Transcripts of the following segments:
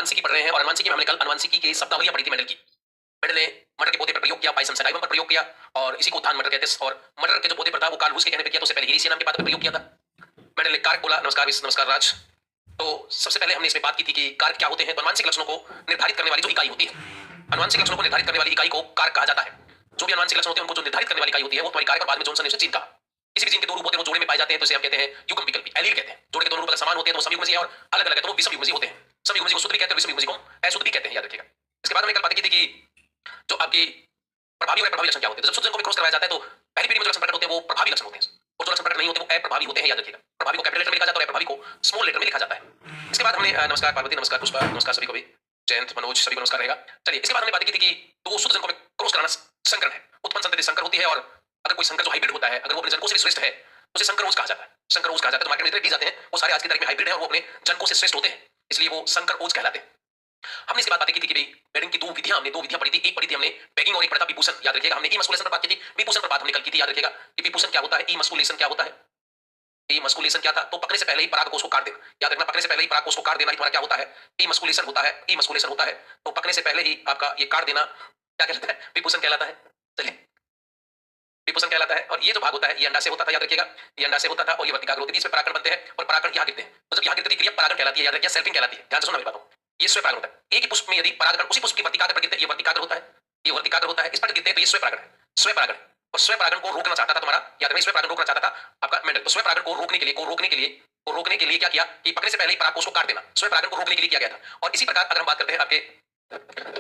अनुवांशिकी पढ़ रहे हैं और अनुवांशिकी में हमने कल अनुवांशिकी की शब्दावलियां पढ़ी थी मेंडल की। मेंडल ने मटर के पौधे पर प्रयोग किया, पाइसन सटाइवम पर प्रयोग किया और इसी को उत्थान मटर कहते हैं। और मटर के जो पौधे पर था वो कार्ल रूस के कहने पे किया, तो उससे पहले हीरिसिया नाम के पात्र पर प्रयोग किया था। मेंडल ने कारक बोला। नमस्कार नमस्कार राज। तो सबसे पहले हमने इसमें बात की थी कि कारक क्या होते हैं। तो अनुवांशिक लक्षणों को निर्धारित करने वाली जो इकाई होती है, अनुवांशिक लक्षणों को निर्धारित करने वाली इकाई को कारक कहा जाता है। जो भी अनुवांशिक लक्षण होते हैं उनको जो निर्धारित करने वाली इकाई होती है वो तुम्हारी कारक और बाद में जॉनसन ने उसे जीन कहा। किसी भी जीन के दो रूप होते हैं वो जोड़े में पाए जाते हैं, तो इसे हम कहते हैं युग्म विकल्पी, एलील कहते हैं। जोड़े के दोनों रूप अगर समान होते हैं तो वो समयुग्मजी है और अलग अलग है तो वो विषमयुग्मजी होते हैं। समयुग्मजी को शुद्ध भी कहते हैं, विषमयुग्मजी को अशुद्ध भी कहते हैं, याद रखिएगा। इसके बाद हमने कल बात की थी कि जो आपकी प्रभावी और अप्रभावी लक्षण क्या होते हैं। जब शुद्ध जन को क्रॉस करवाया जाता है तो पहली पीढ़ी में जो लक्षण प्रकट होते हैं वो प्रभावी लक्षण होते हैं और जो लक्षण प्रकट नहीं होते वो अप्रभावी होते हैं, याद रखिएगा। प्रभावी को कैपिटल लेटर में लिखा जाता है और अप्रभावी को स्मॉल लेटर में लिखा जाता है। इसके बाद हमने नमस्कार पार्वती, नमस्कार पुष्पा, नमस्कार सभी को भी, जयंत मनोज सभी को नमस्कार रहेगा। चलिए इसके बाद हमने बात की थी कि तो शुद्ध जन को क्रॉस कराना संकरण है, उत्पन्न संतति संकर होती है और अगर कोई संकर जो हाइब्रिड होता है अगर वो अपने जनको से भी श्रेष्ठ है तो उसे संकर ओज कहा जाता है। संकर ओज कहा जाता है। तो मार्केट में जितने बीज आते हैं वो सारे आज की तारीख में हाइब्रिड है और वो अपने जनको से श्रेष्ठ होते हैं, इसलिए वो संकर ओज कहलाते हैं। हमने इसके बाद बातें की थी कि भाई ब्रीडिंग की दो विधियां, हमने दो विधियां पढ़ी थी। एक पढ़ी थी हमने बैगिंग और एक पढ़ा था विभूषण, याद रखिएगा। हमने ई मस्कुलेशन पर बात की थी, विभूषण पर बात हमने कल की थी, याद रखिएगा कि विभूषण क्या होता है, ई मस्कुलेशन क्या होता है। ई मस्कुलेशन क्या था, तो पकने से पहले ही परागकोश को काट देना, याद रखना। पकने से पहले ही परागकोश को काट देना ही तुम्हारा क्या होता है, ई मस्कुलेशन होता है। ई मस्कुलेशन होता है तो पकने से पहले ही आपका ये काट देना क्या कहलाता है, विभूषण कहलाता है। चलिए विभूषण कहलाता है। और ये जो भाग होता है ये अंडा से होता था, याद रखिएगा। ये अंडा से होता था और ये वर्तिकाग्र होती थी, इसमें परागकण बनते हैं और परागकण यहाँ गिरते हैं। तो जब यहाँ गिरती क्रिया परागण कहलाती है, याद रखिए। सेल्फिंग कहलाती है, ध्यान से सुनना मेरी बातों। ये स्वयं परागण होता है। एक ही पुष्प में यदि परागकण उसी पुष्प की वर्तिकाग्र पर गिरते हैं, ये वर्तिकाग्र होता है, ये वर्तिकाग्र होता है। इस पर गिरते हैं तो ये स्वयं परागण है, स्वयं परागण। और स्वयं परागण को रोकना चाहता था तुम्हारा, याद रखिए, स्वयं परागण रोकना चाहता था आपका मेंडल। तो स्वयं परागण को रोकने के लिए क्या किया कि पकने से पहले ही परागकोश को काट देना, स्वयं परागण को रोकने के लिए किया गया था। और इसी प्रकार अगर हम बात करते हैं आपके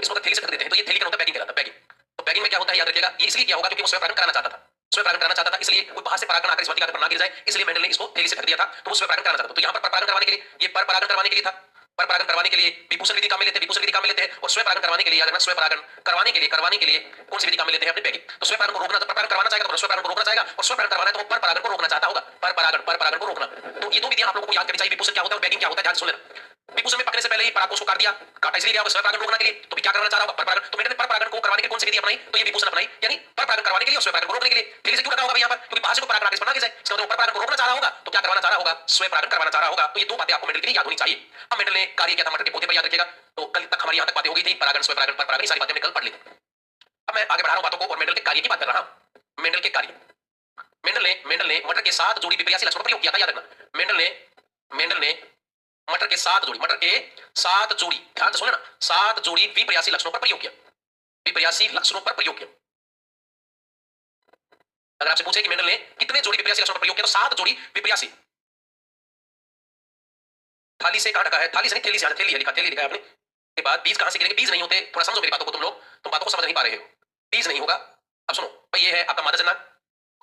इसको थैली से कर देते हैं तो ये थैली का होता है बैगिंग कहलाता है, बैगिंग। तो बैगिंग में क्या होता है, याद रखिएगा, ये इसलिए किया होगा क्योंकि वो स्वयं परागण कराना चाहता था, स्वयं परागण कराना चाहता था, इसलिए कोई बाहर से परागण आकर इस वर्तिकाग्र पर ना गिर जाए, इसलिए मेंडल ने इसको थैली से ढक दिया था। तो वो स्वयं परागण कराना चाहता था। तो यहाँ पर परागण करवाने के लिए, ये पर परागण करवाने के लिए था, पर परागण करवाने के लिए विभूषण विधि काम में लेते हैं, विभूषण विधि काम में लेते हैं। और स्वयं परागण करवाने के लिए, याद रखना, स्वयं परागण करवाने के लिए कौन सी विधि काम में लेते हैं, अपने बैगिंग। तो स्वयं परागण को रोकना, जब परागण करवाना चाहेगा तो स्वयं परागण को रोकना चाहेगा और स्वयं परागण करवाना है तो पर परागण को रोकना चाहता होगा, पर परागण को रोकना। तो ये दो विधियां आप लोगों को याद करनी चाहिए, विभूषण क्या होता है और बैगिंग क्या होता है, ध्यान से सुन लेना। विभूषण में पकने से पहले ही परागकोश को काट दिया, काटा इसलिए दिया स्वयं परागण रोकने के लिए। तो क्या करना चाह रहा होगा, पर परागण। तो मेंडल ने पर परागण को करवाने के कौन सी विधि अपनाई, तो ये विभूषण अपनाई, यानी पर परागण करवाने के लिए और स्वयं परागण को रोकने के लिए। थैली से क्यों रखा होगा यहाँ पर, क्योंकि बाहर से को परागण आगे बना के जाए, इसका मतलब पर परागण को रोकना चाह रहा होगा। तो क्या करवाना चाह रहा होगा, स्वयं परागण करवाना चाह रहा होगा। तो ये दो बातें आपको मेंडल के लिए याद होनी चाहिए। अब मेंडल ने कार्य किया था मटर के पौधे पर, याद रखिएगा। तो कल तक हमारी यहाँ तक बातें हो गई थी, परागण, स्वयं परागण, पर परागण, सारी बातें हमने कल पढ़ ली थी। अब मैं आगे बढ़ा रहा हूँ बातों को और मेंडल के कार्य की बात कर रहा हूँ। मेंडल के कार्य, मेंडल ने मटर के 7 जोड़ी विपर्यासी लक्षणों पर प्रयोग किया था, याद रखना। मेंडल ने मटर के 7 जोड़ी, ध्यान से सुनना, 7 जोड़ी विपर्यासी लक्षणों पर प्रयोग किया, विपर्यासी लक्षणों पर प्रयोग किया। अगर आपसे पूछे कि मेंडल ने कितने जोड़ी विपर्यासी लक्षणों पर प्रयोग किया, तो 7 जोड़ी विपर्यासी। थाली से कहां ढका है, थाली से नहीं, थैली से, थैली है लिखा, थैली लिखा है आपने। के बाद बीज कहां से गिरेंगे, बीज नहीं होते, थोड़ा समझो मेरी बातों को, तुम बातों को समझ नहीं पा रहे हो। बीज नहीं होगा। अब सुनो भाई, ये है आपका मादा जननांग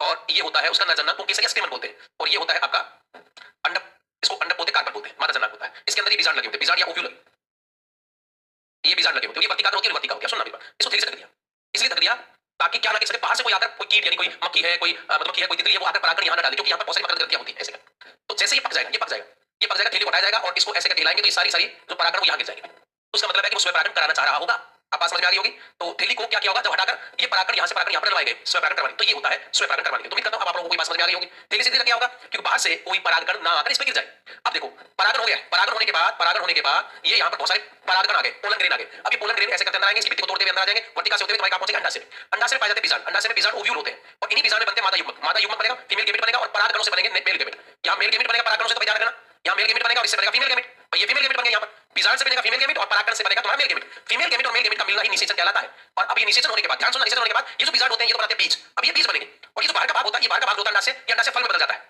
और ये होता है उसका नर जननांग, उनके सही स्टेमन बोलते हैं। और ये होता है आपका अंडक, इसको अंडक बोलते हैं, कार्पल बोलते हैं, मादा जननांग होता है। इसके अंदर ये बीजांड लगे होते हैं, बीजांड या ओव्यूल, ये बीजांड लगे होते हैं। ये वर्तिकाग्र होती है, वर्तिका होती है। सुनना मेरी बात, इसको थैली से ढक दिया, इसलिए ढक दिया ताकि क्या ना कि बाहर से कोई आकर, कोई कीट यानी कोई मक्खी है, कोई मधुमक्खी है, कोई तितली है, वो आकर परागण यहाँ ना डाले, क्योंकि यहाँ पर बहुत सारी परागण ग्रंथियां होती है ऐसे। तो जैसे ये पक जाएगा, थैली को हटाया जाएगा और इसको ऐसे करके हिलाएंगे तो ये सारी जो परागण वो यहाँ गिर जाएंगे। तो उसका मतलब है कि वो स्वयं परागण कराना चाह रहा होगा। आप बात समझ में आ गई होगी। तो थैली को क्या किया होगा, जब हटाकर ये परागण यहाँ से परागण यहाँ पर लगाए गए, स्वयं परागण करवाने, तो ये होता है स्वयं परागण करवाने। तो उम्मीद करता हूं आप लोगों को बात समझ में आ गई होगी। थैली से क्या होगा, क्योंकि बाहर से कोई परागण ना आकर इस पे गिर जाए। अब देखो परागण हो गया, परागण होने के बाद ये यहाँ पर बहुत सारे परागण आ गए, पोलन ग्रेन आ गए। अब ये पोलन ग्रेन ऐसे करते अंदर आएंगे, इसकी भित्ति को तोड़ते हुए अंदर आ जाएंगे, वर्तिका से होते हुए तुम्हारे कहां पहुंचेंगे, अंडा से। अंडा से पाए जाते बीजांड, अंडा से बीजांड ओव्यूल होते हैं और इन्हीं बीजांड में बनते मादा युग्मक, मादा युग्मक बनेगा, फीमेल गैमेट बनेगा और परागणों से बनेंगे मेल गैमेट। यहाँ मेल गैमेट बनेगा परागणों से, तो याद रखना, यहाँ मेल गैमेट बनेगा और इससे बनेगा फीमेल गैमेट। और ये फीमेल गैमेट बनेगा, यहाँ पर बीजांड से बनेगा फीमेल गैमेट और परागण से बनेगा तुम्हारा मेल गैमेट। फीमेल गैमेट और मेल गैमेट का मिलना ही निषेचन कहलाता है। और अब ये निषेचन होने के बाद, ध्यान सुनना, निषेचन होने के बाद ये जो बीजांड होते हैं ये तो बनाते हैं बीज। अब ये बीज बनेंगे और ये जो बाहर का भाग होता है, ये बाहर का भाग होता है अंडा से, ये अंडा से फल में बदल जाता है।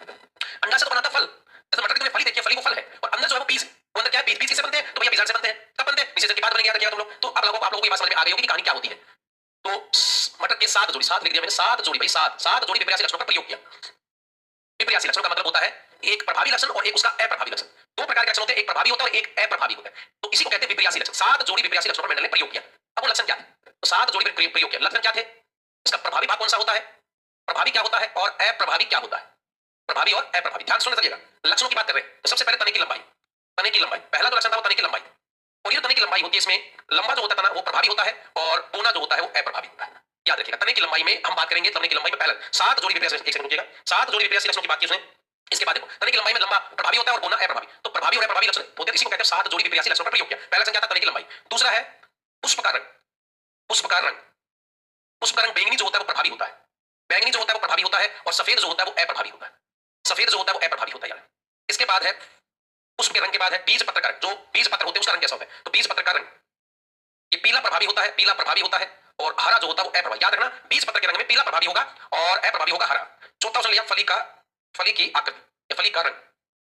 अंडा से तो बनाता फल, जैसे मटर की तुमने फली देखी है, फली वो फल है और अंदर जो है वो बीज है। वो अंदर क्या है, बीज। बीज किससे बनते हैं, तो भैया बीजांड से बनते हैं। कब बनते हैं, निषेचन के बाद बनेंगे, याद रखिएगा तुम लोग। तो आप लोगों को ये बात समझ में आ गई होगी कि कहानी क्या होती है। तो मटर के 7 जोड़ी, 7 लिख दिया मैंने, 7 जोड़ी भाई, 7 जोड़ी विपर्यासी लक्षणों पर प्रयोग किया। विपर्यासी लक्षण का मतलब होता है एक प्रभावी लक्षण और एक उसका अप्रभावी लक्षण। दो प्रकार के लक्षण होते हैं, एक प्रभावी होता है और एक अप्रभावी होता है। तो इसी को कहते हैं विपर्यासी लक्षण। 7 जोड़ी विपर्यासी लक्षणों पर मेंडल ने प्रयोग किया। अब वो लक्षण क्या थे, तो 7 जोड़ी पर प्रयोग किया, लक्षण क्या थे, इसका प्रभावी भाग कौन सा होता है, प्रभावी क्या होता है और अप्रभावी क्या होता है, प्रभावी और अप्रभावी। ध्यान सुनना चाहिएगा, लक्षणों की बात कर रहे हैं। तो सबसे पहले तने की लंबाई, तने की लंबाई पहला जो लक्षण था वो तने की लंबाई। और ये तने की लंबाई होती है, इसमें लंबा जो होता है तना वो प्रभावी होता है और बोना जो होता है वो अप्रभावी होता है। याद रखिएगा, तने की लंबाई में हम बात करेंगे, तने की लंबाई में पहला 7 जोड़ी विपर्यासी, एक सेकंड रुकिएगा, 7 जोड़ी विपर्यासी लक्षणों की बात की उसने। इसके बाद देखो तने की लंबाई में लंबा प्रभावी होता है और बोना अप्रभावी। तो प्रभावी और अप्रभावी लक्षण होते हैं, इसी को कहते हैं 7 जोड़ी विपर्यासी लक्षणों का प्रयोग किया। पहला लक्षण क्या था? तने की लंबाई। दूसरा है पुष्प का रंग। पुष्प का रंग, पुष्प का रंग बैंगनी जो होता है वो प्रभावी होता है, बैंगनी जो होता है वो प्रभावी होता है, और सफेद जो होता है वो अप्रभावी होता है, सफेद जो होता है वो अप्रभावी होता है यार। इसके बाद है पुष्प के रंग के बाद है बीज पत्र का रंग। जो बीज पत्र होते हैं उसका रंग कैसा होता है? तो बीज पत्र का रंग ये पीला प्रभावी होता है, पीला प्रभावी होता है, और हरा जो होता है वो अप्रभावी। याद रखना बीज पत्र के रंग में पीला प्रभावी होगा और अप्रभावी होगा हरा। चौथा ऑप्शन लिया फली का, फली की आकृति या फली का रंग,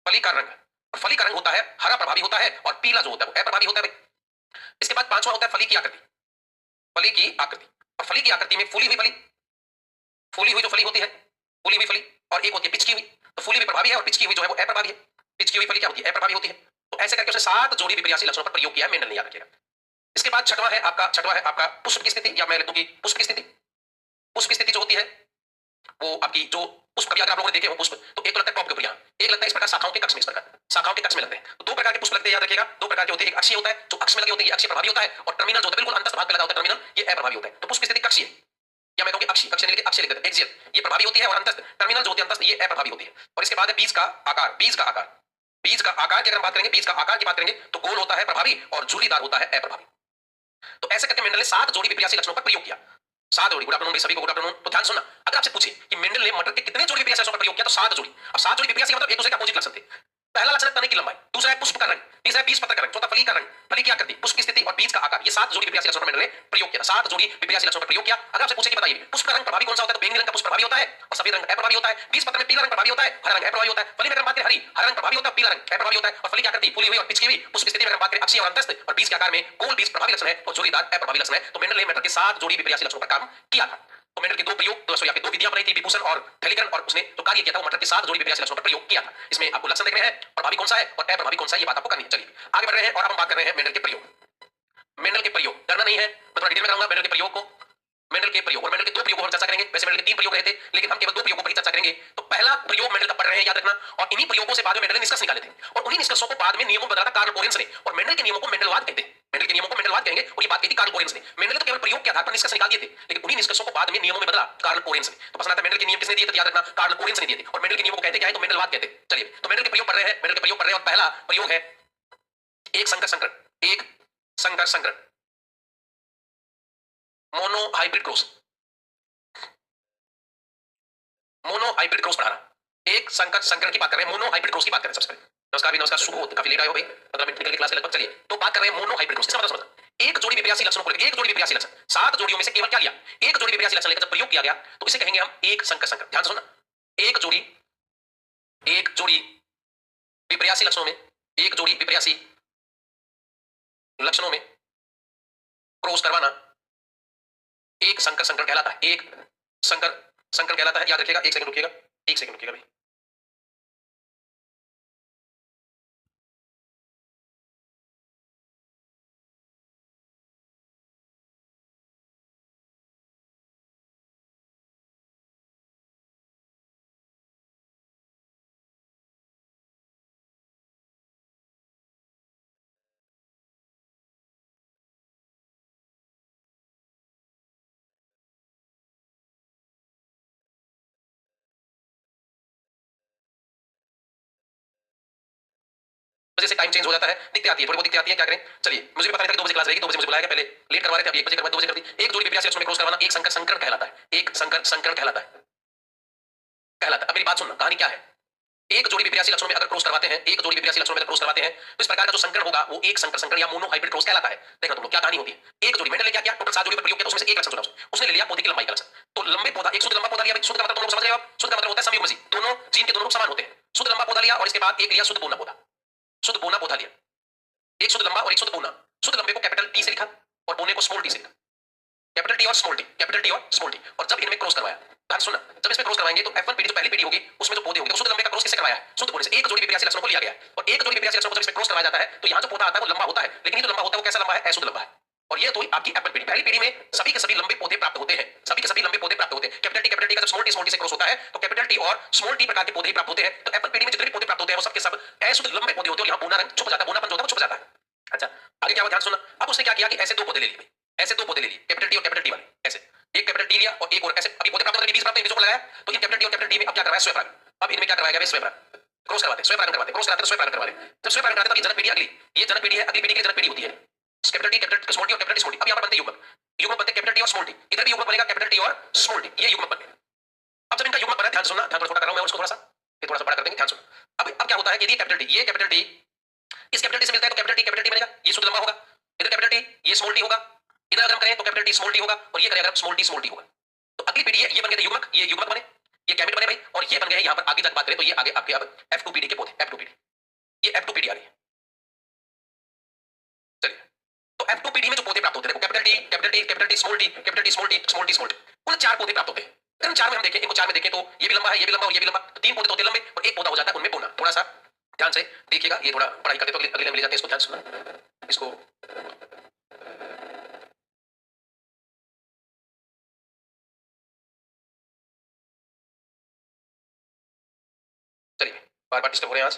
फली का रंग, और फली का रंग होता है हरा प्रभावी होता है और पीला जो होता है वो अप्रभावी होता है भाई। इसके बाद पांचवा होता है फली की आकृति, फली की आकृति, और फली की आकृति में फूली हुई फली, फूली हुई जो फली होती है, फूली हुई फली, और एक होती है पिचकी हुई। तो फूली हुई प्रभावी है और पिचकी हुई जो है वो अप्रभावी है। पिचकी हुई फली क्या होती है? अप्रभावी होती है। तो ऐसे करके उसने 7 जोड़ी विपर्यासी लक्षणों पर प्रयोग किया है, मेंडल ने, याद रखिएगा। इसके बाद छठवां है आपका पुष्प की स्थिति, या मैं लिखूं कि पुष्प की स्थिति। पुष्प की स्थिति जो होती है वो आपकी जो पुष्प, कभी अगर आप लोगों ने देखे हो पुष्प, तो एक तो लगता है टॉप के ऊपर, यहाँ एक लगता है इस प्रकार शाखाओं के कक्ष में, इस प्रकार शाखाओं के कक्ष में लगते हैं। तो 2 प्रकार के पुष्प लगते हैं, याद रखिएगा। 2 प्रकार के होते हैं, एक अक्षीय होता है, जो अक्ष में लगे होते हैं, ये अक्षीय प्रभावी होता है, और टर्मिनल जो होता है बिल्कुल अंतस्थ भाग पे लगा होता है टर्मिनल, ये अप्रभावी होता है। तो पुष्प की स्थिति कक्षीय, या मैं कहूंगी अक्षीय, अक्षीय लिख अक्षीय लिख देते हैं, एक्सियल, ये प्रभावी होती है, और अंतस्थ टर्मिनल जो होती है अंतस्थ, ये अप्रभावी होती है। और इसके बाद है बीज का आकार। बीज का आकार, बीज का आकार की अगर हम बात करेंगे, बीज का आकार की बात करेंगे तो गोल होता है प्रभावी और झुर्रीदार होता है अप्रभावी। तो ऐसे करके मेंडल ने 7 जोड़ी विपर्यासी लक्षणों पर प्रयोग किया। 7 जोड़ी। गुड आफ्टरनून सभी को, गुड आफ्टरनून। तो ध्यान सुनना, अगर आपसे पूछे कि मेंडल ने मटर के कितने जोड़ी विपर्यासी लक्षणों पर प्रयोग किया, तो 7 जोड़ी। अब 7 जोड़ी विपर्यासी मतलब एक दूसरे के अपोजिट लक्षण थे। पहला लक्षण है तने की लंबाई, दूसरा है पुष्प का रंग, तीसरा है बीज पत्र का रंग, चौथा फली का रंग, फली की आकृति, पुष्प की स्थिति और बीज का आकार। ये 7 जोड़ी विपर्यासी लक्षणों पर मेंडल ने प्रयोग किया। 7 जोड़ी विपर्यासी लक्षणों पर प्रयोग किया। अगर आपसे पूछे कि बताइए पुष्प का रंग प्रभावी कौन सा होता है, तो बैंगनी रंग का पुष्प प्रभावी होता है और सफेद रंग अप्रभावी होता है। बीज पत्र में पीला रंग प्रभावी होता है, हरा रंग अप्रभावी होता है। फली में अगर बात करें हरी, हरा रंग प्रभावी होता है, पीला रंग अप्रभावी होता है, और फली की आकृति फूली हुई और पिचकी हुई। पुष्प की स्थिति में अगर बात करें अक्षीय और अंतस्थ, और बीज के आकार में गोल बीज प्रभावी लक्षण है और झुर्रीदार अप्रभावी लक्षण है। तो मेंडल ने मेंडल के 7 जोड़ी विपर्यासी लक्षणों पर काम किया था। तो मेंडल के 2 प्रयोग, तो सॉरी, 2 विधियां बनाई थी, विभूषण और थैलीकरण, और उसने जो कार्य किया था वो मटर के 7 जोड़ी विपर्यासी लक्षणों पर प्रयोग किया था। इसमें आपको लक्षण देखने हैं, प्रभावी कौन सा है और अप्रभावी कौन सा है, ये बात आपको करनी है। चलिए आगे बढ़ रहे हैं और अब हम बात कर रहे हैं मेंडल के प्रयोग। मेंडल के प्रयोग, डरना नहीं है, मैं थोड़ा डिटेल में कहूंगा मेंडल के प्रयोग को। मेंडल के प्रयोग, और मेंडल के 2 प्रयोगों पर चर्चा करेंगे। वैसे मेंडल के 3 प्रयोग रहे थे, लेकिन हम केवल 2 प्रयोगों पर ही चर्चा करेंगे। तो पहला प्रयोग मेंडल का पढ़ रहे हैं, याद रखना, और इन्हीं प्रयोगों से बाद में मेंडल ने निष्कर्ष निकाले थे, और उन्हीं निष्कर्षों को बाद में नियमों में बदला था कार्ल कोरेंस ने, और मेंडल के नियमों को मेंडलवाद कहते हैं। मेंडल के नियमों को मेंडलवाद कहेंगे, और ये बात कही थी कार्ल कोरेंस ने। मेंडल ने तो केवल प्रयोग के आधार पर निष्कर्ष निकाल दिए थे, लेकिन उन्हीं निष्कर्षों को बाद में नियमों में बदला कार्ल कोरेंस ने। तो पसंद आता है मेंडल के नियम किसने दिए थे, याद रखना, कार्ल कोरेंस ने दिए थे। और मेंडल के नियमों को कहते क्या है, तो मेंडलवाद कहते हैं। चलिए तो मेंडल के प्रयोग पढ़ रहे हैं, मेंडल के प्रयोग पढ़ रहे हैं, और पहला प्रयोग है एक संकर संकरण, एक संकर संकरण, mono hybrid cross, mono hybrid cross पढ़ा रहा। एक संकर संकरण की बात कर रहे हैं, मोनो हाइब्रिड क्रॉस की बात कर रहे हैं। सबसे पहले नमस्कार भी, नमस्कार, सुबह काफी लेट आए हो भाई, 15 मिनट निकल के क्लास से लगभग। चलिए तो बात कर रहे हैं मोनो हाइब्रिड क्रॉस। इसका मतलब समझना, एक जोड़ी विपर्यासी लक्षणों को लेकर, एक जोड़ी विपर्यासी लक्षण, 7 जोड़ियों में से केवल क्या लिया, एक जोड़ी विपर्यासी लक्षण लेकर जब प्रयोग किया गया तो इसे कहेंगे हम एक संकर संकरण। ध्यान से सुनना, एक जोड़ी विपर्यासी लक्षणों में, एक जोड़ी विपर्यासी लक्षणों में क्रॉस करवाना एक संकर संकरण कहलाता है। एक संकर संकरण कहलाता है, याद रखिएगा। एक सेकंड रुकिएगा, एक सेकंड रुकिएगा भाई। वजह से टाइम चेंज हो जाता है, दिक्कत आती है, थोड़ी बहुत दिक्कत आती है, क्या करें। चलिए मुझे भी पता नहीं था कि 2 बजे क्लास रहेगी, 2 बजे मुझे बुलाया गया, पहले लेट करवा रहे थे, अब 1 बजे करवा, 2 बजे कर दी। एक जोड़ी विपर्यासी लक्षणों में क्रॉस करवाना एक संकर संकरण कहलाता है, एक संकर संकरण कहलाता है, कहलाता है। अब मेरी बात सुनना, कहानी क्या है। एक जोड़ी विपर्यासी लक्षणों में अगर क्रॉस करवाते हैं, एक जोड़ी विपर्यासी लक्षणों में अगर क्रॉस करवाते हैं, तो इस प्रकार का जो संकरण होगा वो एक संकर संकरण या मोनो हाइब्रिड क्रॉस कहलाता है। देखना तुम लोग क्या कहानी होती है। एक जोड़ी मेंडल ने क्या किया, टोटल 7 जोड़ी पर प्रयोग किया, तो उसमें से एक लक्षण चुना उसने ले लिया पौधे की लंबाई का लक्षण। तो लंबे पौधा, एक शुद्ध लंबा पौधा लिया भाई। शुद्ध का मतलब तुम लोग समझ रहे हो, शुद्ध का मतलब होता है संयुग्मसी, दोनों जीन के दोनों रूप समान होते हैं। शुद्ध लंबा पौधा लिया और इसके बाद एक लिया शुद्ध बोना पौधा, शुद्ध बोना पौधा लिया, एक शुद्ध लंबा और एक शुद्ध बोना। शुद्ध लंबे को कैपिटल टी से लिखा और बोने को स्मॉल टी से लिखा, कैपिटल टी और स्मॉल टी, कैपिटल टी और स्मॉल टी। और जब इनमें क्रॉस करवाया, ध्यान सुनना, जब इसमें क्रॉस करवाएंगे तो F1 पीढ़ी जो पहली पीढ़ी होगी उसमें जो पौधे होंगे, तो शुद्ध लंबे का क्रॉस किससे करवाया है, शुद्ध बोने से। एक जोड़ी विपर्यासी लक्षणों को लिया गया है, और एक जोड़ी विपर्यासी लक्षणों को जब इसमें क्रॉस करवाया जाता है तो यहाँ जो पौधा आता है वो लंबा होता है, लेकिन ये जो लंबा होता है वो कैसा लंबा है, अशुद्ध लंबा है। और ये तो आपकी एप्पल पीढ़ी, पहली पीढ़ी में सभी के सभी लंबे पौधे प्राप्त होते हैं, सभी के सभी लंबे पौधे प्राप्त होते हैं। कैपिटल टी का जब स्मॉल टी से क्रॉस होता है तो कैपिटल टी और स्मॉल टी प्रकार के पौधे प्राप्त होते हैं। तो एप्पल पीढ़ी में जितने भी पौधे प्राप्त होते हैं वो सबके सब अशुद्ध लंबे पौधे होते हैं, और यहाँ बोना रंग छुप जाता है, बोनापन जो होता है वो छुप जाता है। अच्छा आगे क्या हुआ, ध्यान सुनना। अब उसने क्या किया कि ऐसे 2 पौधे ले लिए, ऐसे 2 पौधे ले लिए, कैपिटल टी और कैपिटल टी वाले, ऐसे एक कैपिटल टी लिया और एक और कैसे अभी पोते प्राप्त करके 20 प्राप्त इंडिविजुअल को लगाया, तो इन कैपिटल टी और कैपिटल डी में अब क्या करवाया, स्वयं परागण। अब इनमें क्या करवाया गया, स्वयं परागण क्रॉस करवाते, स्वयं परागण करवाते, क्रॉस कराते तो स्वयं परागण करवा रहे। जब स्वयं परागण कराते तब ये जनक पीढ़ी अगली, ये जनक पीढ़ी है, अगली पीढ़ी की जनक पीढ़ी होती है capital T capital small T और कैपिटल टी स्मॉल टी। अब यहाँ पर बनते युग्मक, युग्मक बनते कैपिटल टी और स्मॉल टी, इधर भी युग्मक बनेगा कैपिटल टी और स्मॉल टी, ये युग्मक बन गया। अब जब इनका युग्मक बना, ध्यान से सुनना, ध्यान छोटा कर रहा हूं मैं उसको थोड़ा सा, ये थोड़ा सा बड़ा कर देंगे, ध्यान सुनो। अब क्या होता है कि ये कैपिटल टी, ये कैपिटल टी इस कैपिटल टी से मिलता है तो कैपिटल टी बनेगा, ये शुद्ध लंबा होगा, इधर कैपिटल टी, ये स्मॉल टी होगा, इधर अगर हम करें तो कैपिटल टी स्मॉल टी होगा, और ये करें अगर स्मॉल टी होगा। तो अगली पीढ़ी है, ये बन गए युग्मक, ये युग्मक बने, ये गैमेट बने भाई, और ये बन गए यहाँ पर आगे तक बात करें तो ये आगे आपके अब F2PD के पोते, F2PD, ये F2PD आ रही है। चलिए, तो F2PD में जो पोते प्राप्त होते हैं, देखो capital T capital T capital T small T capital T small T small T small T, कुल 4 पोते प्राप्त होते हैं। अगर हम 4 में हम देखें, इनको 4 में देखें तो ये भी लंबा है, ये भी लंबा और ये भी लंबा, तो 3 पोते तो होते लंबे और एक पोता हो जाता है उनमें पोना। थोड़ा सा ध्यान से देखिएगा, ये थोड़ा पढ़ाई करते तो अगले ले जाते हैं, इसको ध्यान सुनना, इसको चलिए, बार बार डिस्टर्ब हो रहे हैं, आज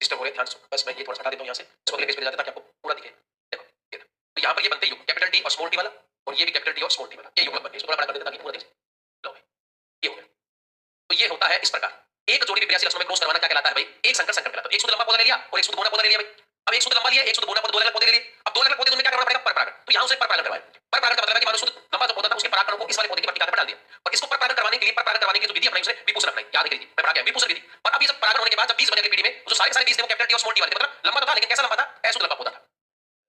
डिस्टर्ब हो रहे हैं, ध्यान सुनो, बस मैं ये थोड़ा सा हटा देता हूँ यहाँ से, इसको अगले पेज पे ले जाते हैं ताकि आपको पूरा दिखे। देखो ये तो यहाँ पर ये बनते युग्म कैपिटल टी और स्मॉल टी वाला, और ये भी कैपिटल टी और स्मॉल टी वाला, ये युग्मक बन गए, इसको थोड़ा बड़ा कर देते हैं ताकि पूरा दिखे। लो भाई, ये हो गया। तो ये होता है इस प्रकार, एक जोड़ी विपरीत लक्षणों में क्रॉस करवाना क्या कहलाता है भाई, एक संकर संकर कहलाता है। एक शुद्ध लंबा पौधा ले लिया और एक शुद्ध बोना पौधा ले लिया भाई। अब एक शुद्ध लंबा लिया, एक शुद्ध बोना पौधा, दो अलग पौधे ले लिए। अब दो अलग पौधे में क्या करना पड़ेगा, परपरागण। तो यहाँ उसे परपरागण करवाया। परपरागण का मतलब है कि मानो शुद्ध लंबा जो पौधा था उसके परागकणों को इस वाले पौधे की पट्टिका पर डाल दिया, और इसको परपरागण करवाने के लिए, परपरागण करवाने की जो विधि अपनाई उसने विपूषण अपनाई, याद रखिए मैं पढ़ा के विपूषण विधि। और अब ये सब परागण होने के बाद जब बीज बने अगली पीढ़ी में, जो सारे बीज थे वो कैपिटल टी और स्मॉल टी वाले थे, मतलब लंबा तो था लेकिन कैसा लंबा था, ऐसा लंबा पौधा था।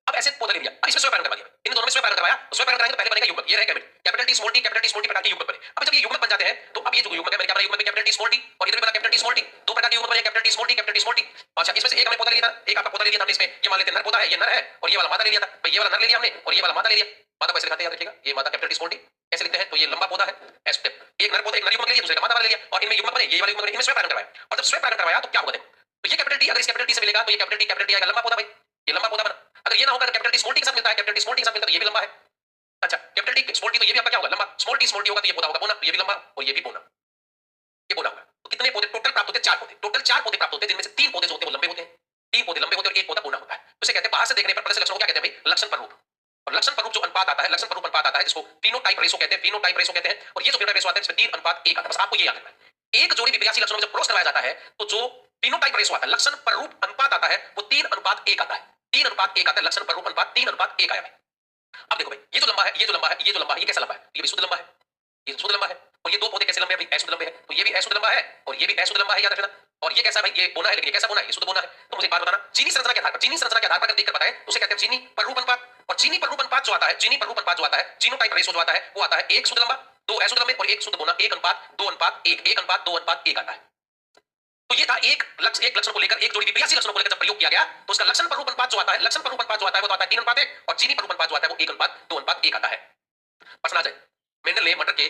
अब ऐसे पौधा ले लिया, अब इसमें स्वयं परागण करवा दिया, इन दोनों में स्वयं परागण करवाया, तो स्वयं परागण कराएंगे तो पहले बनेगा युग्मक, ये रहे gamete, capital T small T प्रकार के युग्मक बने। अब जब ये युग्मक बन जाते हैं तो अब ये जो युग्मक है, मैंने क्या बनाया, युग्मक में कैपिटल टी स्मॉल टी और इधर भी बना कैपिटल टी स्मॉल टी, दो प्रकार के युग्मक बने, capital T small T capital T small T. अच्छा, इसमें से एक हमने पौधा ले लिया था, एक आपका पौधा ले लिया था हमने, इसमें ये मान लेते हैं नर पौधा है, ये नर है, और ये वाला मादा ले लिया था भाई, ये वाला नर ले लिया हमने और ये वाला मादा ले लिया। मादा कैसे लिखते हैं याद रखिएगा, ये मादा कैपिटल टी स्मॉल टी कैसे लिखते हैं, तो ये लंबा पौधा है, एस टेप, एक नर पौधा, एक नर युग्मक ले लिया, दूसरे का मादा वाला ले लिया, और इनमें युग्मक बने, ये वाला युग्मक बने, इनमें स्वयं परागण करवाया। और जब स्वयं परागण करवाया तो क्या होगा, देखो तो ये कैपिटल टी अगर इस कैपिटल टी से मिलेगा तो ये कैपिटल टी आएगा, लंबा पौधा भाई, ये लंबा पौधा बना। अगर ये ना होगा, कैपिटल टी स्मॉल टी के साथ मिलता है, कैपिटल टी स्मॉल टी के साथ मिलता है तो ये भी लंबा है। अच्छा, कैपिटल टी स्मॉल टी तो ये भी आपका क्या होगा, लंबा, स्मॉल टी होगा तो ये पौधा होगा बोना, तो ये भी लंबा और ये भी बोना, ये बोना होगा। तो कितने पौधे टोटल प्राप्त होते हैं, 4 पौधे, टोटल 4 पौधे प्राप्त होते हैं, जिनमें से 3 पौधे जो होते हैं वो लंबे होते हैं, 3 पौधे लंबे होते हैं और एक पौधा बोना होता है। तो इसे कहते हैं बाहर से देखने पर प्रदर्शित लक्षणों को क्या कहते हैं भाई, लक्षण प्ररूप। और लक्षण प्ररूप जो अनुपात आता है, लक्षण प्ररूप अनुपात आता है जिसको फिनोटाइप रेशो कहते हैं, फिनोटाइप रेशो कहते हैं। और ये जो फिनोटाइप रेशो आता है इसमें 3:1 आता है, बस आपको ये याद रखना है। एक जोड़ी विपरीत लक्षणों में जब क्रॉस कराया जाता है तो जो फिनोटाइप रेशो आता है, लक्षण प्ररूप अनुपात आता है, वो 3:1 आता है, 3:1 आता है, लक्षण प्ररूप अनुपात 3:1 आया भाई। अब देखो भाई, ये जो लंबा है, ये जो लंबा है, ये जो लंबा है, ये कैसा लंबा है, ये भी शुद्ध लंबा है, ये शुद्ध लंबा है। और ये दो पौधे कैसे लंबे हैं भाई, अशुद्ध लंबे हैं, तो ये भी अशुद्ध लंबा है और ये भी अशुद्ध लंबा है, याद रखना। और ये कैसा है भाई, ये बोना है, लेकिन ये कैसा बोना है, ये शुद्ध बोना है। तो मुझे एक बात बताना, चीनी संरचना के आधार पर, चीनी संरचना के आधार पर देखकर बताएं तो उसे कहते हैं चीनी प्ररूप अनुपात। और चीनी प्ररूप अनुपात जो आता है, चीनी प्ररूप अनुपात जो आता है, जीनोटाइप रेशो जो आता है, वो आता है एक शुद्ध लंबा, दो अशुद्ध लंबे और एक शुद्ध बोना, 1:2:1, 1:2:1 आता है। तो ये था एक लक्षण को लेकर, एक जोड़ी विपरीत लक्षणों को लेकर जब प्रयोग किया गया तो उसका लक्षण प्ररूप अनुपात जो आता है, लक्षण प्ररूप अनुपात जो आता है वो तो आता है 3:1 और चीनी प्ररूप अनुपात जो आता है वो 1:2:1 आता है। प्रश्न आ जाए, मेंडल ने मटर के